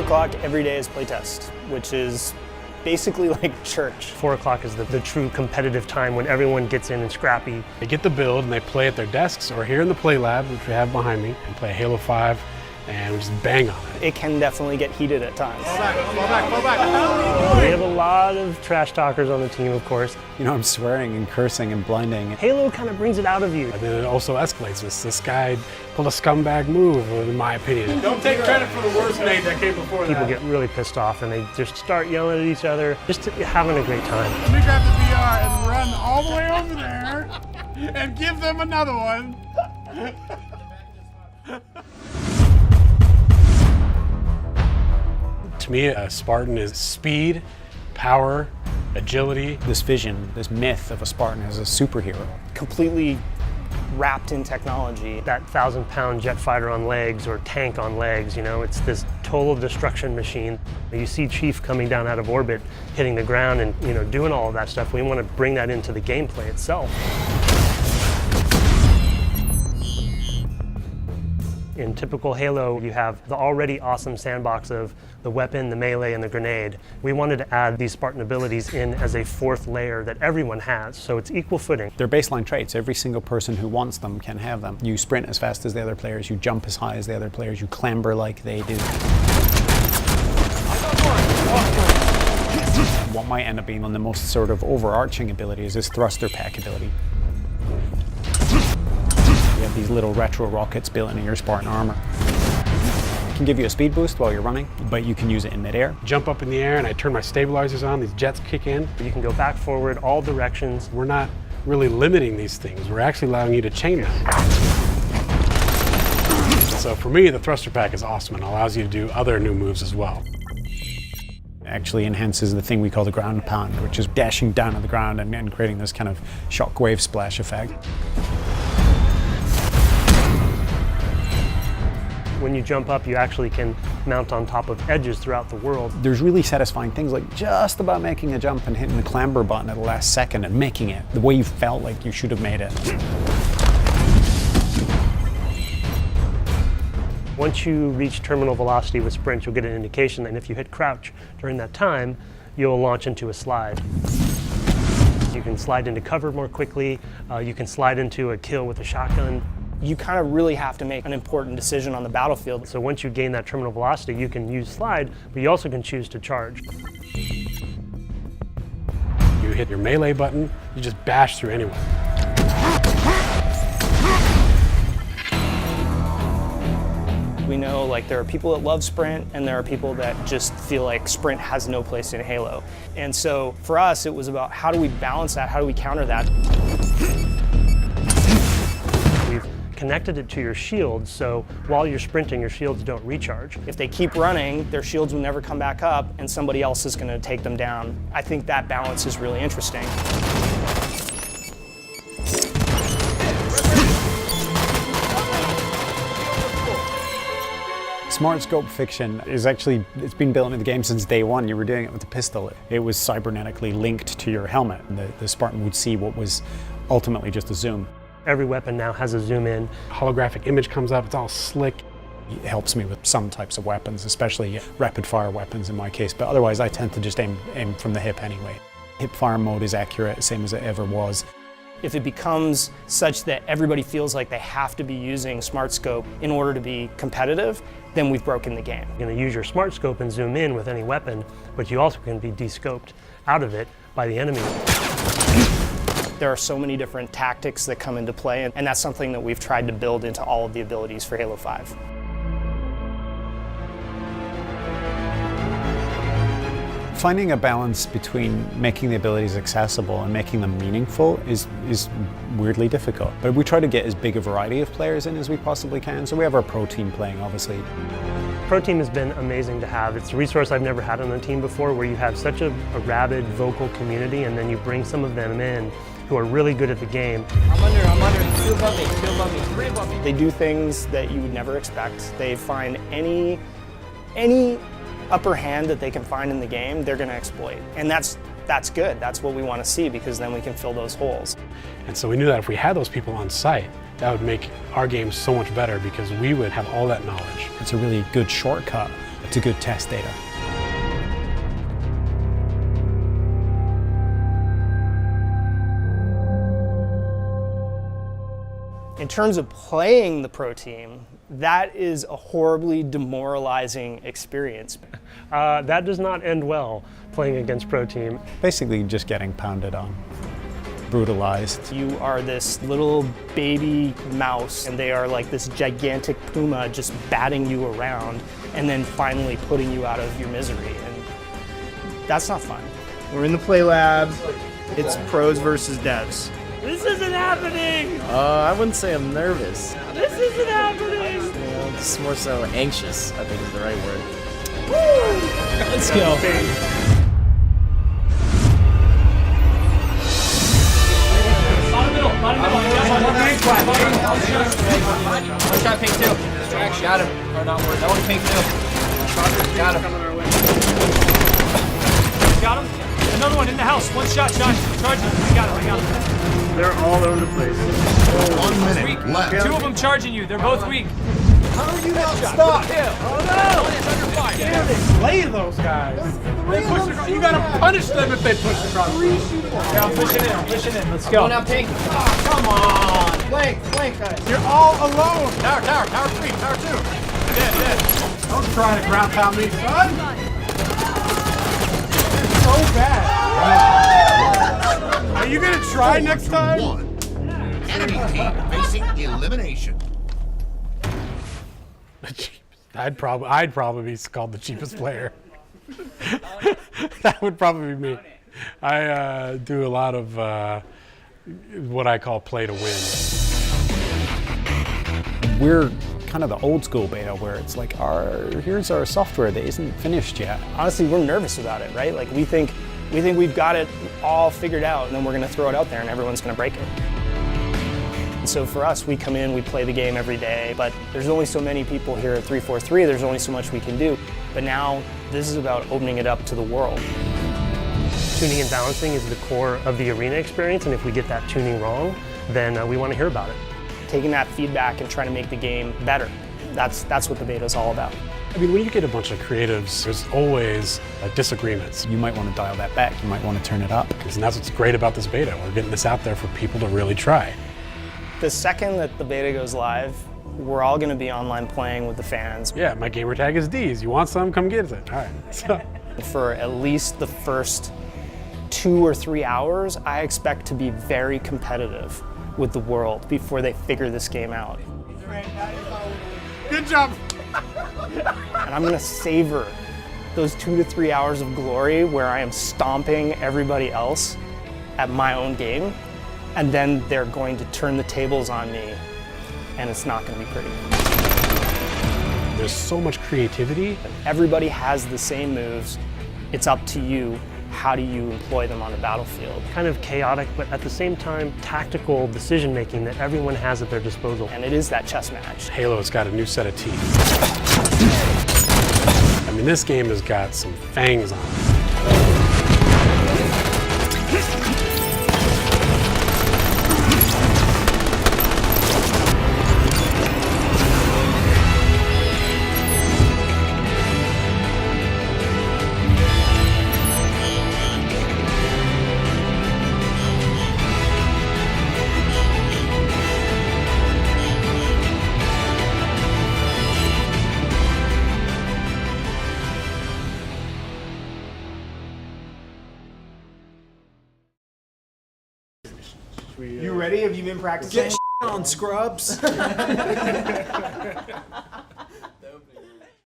o'clock every day is playtest, which is basically like church. 4 o'clock is the true competitive time when everyone gets in and scrappy. They get the build and they play at their desks or here in the play lab, which we have behind me, and play Halo 5 and we just bang on it. It can definitely get heated at times. Fall back. We have a lot of trash talkers on the team, of course. You know, I'm swearing and cursing and blinding. Halo kind of brings it out of you. And then it also escalates. This guy pulled a scumbag move, in my opinion. Don't take credit for the worst name that came before People get really pissed off and they just start yelling at each other, just having a great time. Let me grab the VR and run all the way over there and give them another one. To me, a Spartan is speed, power, agility. This vision, this myth of a Spartan as a superhero. Completely wrapped in technology. That 1,000-pound jet fighter on legs or tank on legs, you know, it's this total destruction machine. You see Chief coming down out of orbit, hitting the ground and, you know, doing all of that stuff. We want to bring that into the gameplay itself. In typical Halo, you have the already awesome sandbox of the weapon, the melee, and the grenade. We wanted to add these Spartan abilities in as a fourth layer that everyone has, so it's equal footing. They're baseline traits. Every single person who wants them can have them. You sprint as fast as the other players, you jump as high as the other players, you clamber like they do. What might end up being one of the most sort of overarching abilities is thruster pack ability. You have these little retro rockets built into your Spartan armor. It can give you a speed boost while you're running, but you can use it in midair. Jump up in the air and I turn my stabilizers on, these jets kick in. You can go back, forward, all directions. We're not really limiting these things, we're actually allowing you to chain them. So for me, the thruster pack is awesome and allows you to do other new moves as well. It actually enhances the thing we call the ground pound, which is dashing down to the ground and creating this kind of shockwave splash effect. When you jump up, you actually can mount on top of edges throughout the world. There's really satisfying things like just about making a jump and hitting the clamber button at the last second and making it the way you felt like you should have made it. Once you reach terminal velocity with sprint, you'll get an indication, and if you hit crouch during that time, you'll launch into a slide. You can slide into cover more quickly, you can slide into a kill with a shotgun. You kind of really have to make an important decision on the battlefield. So once you gain that terminal velocity, you can use slide, but you also can choose to charge. You hit your melee button, you just bash through anyone. We know like there are people that love sprint and there are people that just feel like sprint has no place in Halo. And so for us, it was about how do we balance that, how do we counter that? Connected it to your shields, so while you're sprinting, your shields don't recharge. If they keep running, their shields will never come back up and somebody else is going to take them down. I think that balance is really interesting. Smart scope fiction is actually, it's been built into the game since day one. You were doing it with the pistol. It was cybernetically linked to your helmet. The Spartan would see what was ultimately just a zoom. Every weapon now has a zoom in. Holographic image comes up, it's all slick. It helps me with some types of weapons, especially rapid fire weapons in my case, but otherwise I tend to just aim from the hip anyway. Hip fire mode is accurate, same as it ever was. If it becomes such that everybody feels like they have to be using smart scope in order to be competitive, then we've broken the game. You're going to use your smart scope and zoom in with any weapon, but you also can be descoped out of it by the enemy. There are so many different tactics that come into play, and that's something that we've tried to build into all of the abilities for Halo 5. Finding a balance between making the abilities accessible and making them meaningful is weirdly difficult. But we try to get as big a variety of players in as we possibly can, so we have our pro team playing, obviously. Pro team has been amazing to have. It's a resource I've never had on a team before, where you have such a rabid, vocal community, and then you bring some of them in who are really good at the game. I'm under, 2 above me, 2 above me, 3 above me. They do things that you would never expect. They find any upper hand that they can find in the game, they're going to exploit. And that's good. That's what we want to see, because then we can fill those holes. And so we knew that if we had those people on site, that would make our game so much better because we would have all that knowledge. It's a really good shortcut to good test data. In terms of playing the pro team, that is a horribly demoralizing experience. That does not end well, playing against pro team. Basically just getting pounded on, brutalized. You are this little baby mouse, and they are like this gigantic puma just batting you around and then finally putting you out of your misery. And that's not fun. We're in the play lab. It's pros versus devs. This isn't happening! I wouldn't say I'm nervous. This isn't happening! You know, just more so anxious, I think is the right word. Woo! Let's go. Let's try pink too. Got him. Or not worth. That one pink too. Got him. Got him. Another one in the house. One shot, Josh. Charge him. I got him. They're all over the place. 1 minute left. 2 of them charging you. They're both weak. How are you not stopped? Oh no! Damn, they slay those guys. They push across. You gotta punish them if they push across. Yeah, I'm pushing in. I'm pushing in. Let's go. Going out pink. Oh, come on. Flank, guys. You're all alone. Tower 3, tower 2. Dead. Don't try to ground pound me, son. It's so bad. Are you gonna try next time? Enemy team facing elimination. I'd probably be called the cheapest player. That would probably be me. I do a lot of what I call play to win. We're kind of the old school beta where it's like, here's our software that isn't finished yet. Honestly, we're nervous about it, right? Like we think we've got it all figured out, and then we're gonna throw it out there and everyone's gonna break it. And so for us, we come in, we play the game every day, but there's only so many people here at 343, there's only so much we can do. But now, this is about opening it up to the world. Tuning and balancing is the core of the arena experience, and if we get that tuning wrong, then we want to hear about it. Taking that feedback and trying to make the game better. That's what the beta is all about. I mean, when you get a bunch of creatives, there's always disagreements. You might want to dial that back, you might want to turn it up. And that's what's great about this beta. We're getting this out there for people to really try. The second that the beta goes live, we're all going to be online playing with the fans. Yeah, my gamer tag is D's. You want some? Come get it. All right. So. For at least the first 2 or 3 hours, I expect to be very competitive with the world before they figure this game out. Good job. And I'm going to savor those 2 to 3 hours of glory where I am stomping everybody else at my own game. And then they're going to turn the tables on me, and it's not going to be pretty. There's so much creativity. Everybody has the same moves. It's up to you. How do you employ them on the battlefield? Kind of chaotic, but at the same time, tactical decision-making that everyone has at their disposal. And it is that chess match. Halo's got a new set of teeth. I mean, this game has got some fangs on it. You ready? Have you been practicing? Get on, scrubs.